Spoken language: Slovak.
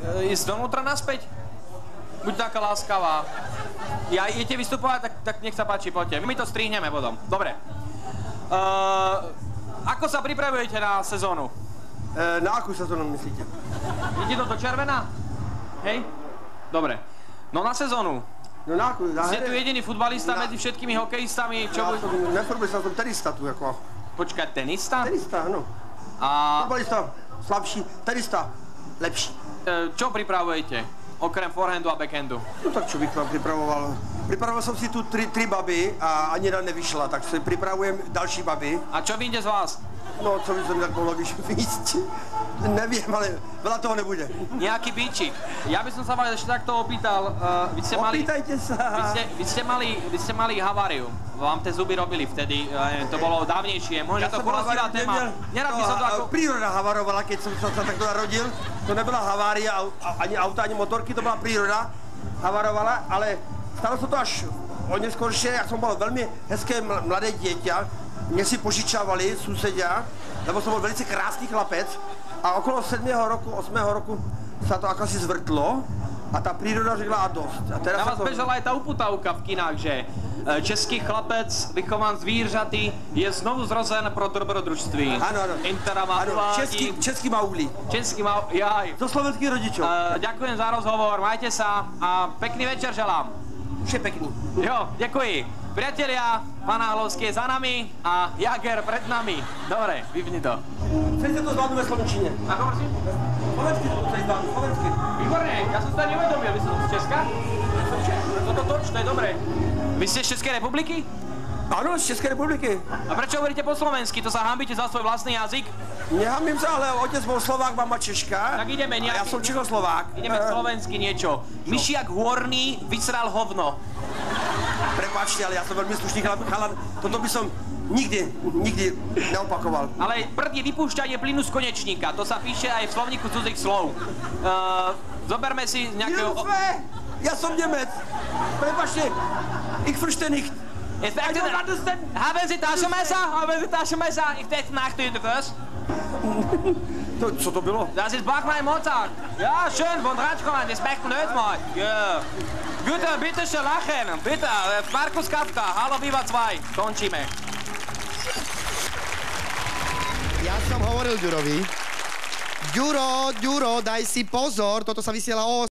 Ísť donútra naspäť? Buď taká láskavá. Ja idete vystupovať, tak nech sa páči, poďte. My to strihneme potom. Dobre. Ako sa pripravujete na sezónu? Na akú sezónu myslíte? Ide to do červená? Hej? Dobre. No na sezónu. No na akú? Ste tu jediný futbalista medzi všetkými hokejistami, čo Ja som nefutbalista, som tenista tu, ako. Počkaj, tenista? Tenista, áno. A Futbalista slabší, tenista lepší. čo pripravujete? Okrem forehandu a backhandu. No tak čo bych vám pripravoval? Pripravoval som si tu tri baby a ani jedna nevyšla, tak si pripravujem další baby. A čo vyjde z vás? No, co by som tak mohlo vyjsť? Neviem, ale veľa toho nebude. Nejaký bíčik. Ja by som sa vás ešte takto opýtal. Vy ste mali... Opýtajte sa. Vy ste mali haváriu. Vám tie zuby robili vtedy. To bolo dávnejšie. Možno to chrostivá téma. Nerad by som to ako... Príroda havarovala, keď som sa takto narodil. To nebola havária ani auta, ani motorky, to bola príroda. Havarovala, ale stalo sa to až o neskôršie. Ja som bol veľmi hezké mladé dieťa. Mne si požičávali susedia, lebo som bol velice krásny chlapec. A okolo 7. roku, 8. roku sa to akosi zvrtlo a tá príroda řekla a dosť. A teraz na vás bežala aj tá uputavka v kinách, že český chlapec, vychovan zvířaty, je znovu zrozen pro dobrodružství. Áno, áno. Intera má uvádí... Český maulí. Český maulí, jaj. Zo slovenských rodičov. Ďakujem za rozhovor, majte sa a pekný večer želám. Už je pekný. Jo, děkuji. Priatelia, pán Hálovský je za nami a Jager pred nami. Dobre, vypni to. Chcete to zvládnu ve Slovenčine? Ako prosím? Slovensky to chcete zvládnu, slovensky. Výborne, ja som sa neuvedomil, vy ste z Česka? Toto toč, to je dobré. Vy ste z Českej republiky? Áno, z Českej republiky. A prečo hovoríte po slovensky? To sa hanbíte za svoj vlastný jazyk? Nehambím sa, ale otec bol Slovák, mama Češka. Tak ideme A nejaký... ja som Čechoslovák. Ideme slovensky niečo. Myšiak Horný vysral hovno. Prepáčte, ale ja som veľmi slušný chalan. Toto by som nikdy neopakoval. Ale prd je vypúšťanie plynu z konečníka. To sa píše aj v slovníku cudzích slov. Zoberme si nejakého... Ja som Nemec. Prepáčte. Ich verstehe nicht. Haben Sie Taschenmesser? Haben Sie Taschenmesser? Ich denke nach den First. Co to bylo? Das ist Bachmann Mozart. Ja, schön, von Ratschkommand, das merkt man nicht mal. Ja. Bitte, bitte schön lachen. Bitte, Markus Kafka, Hallo Viva 2. Končíme. Ja som hovoril Ďurovi. Ďuro, daj si pozor, toto sa vysiela o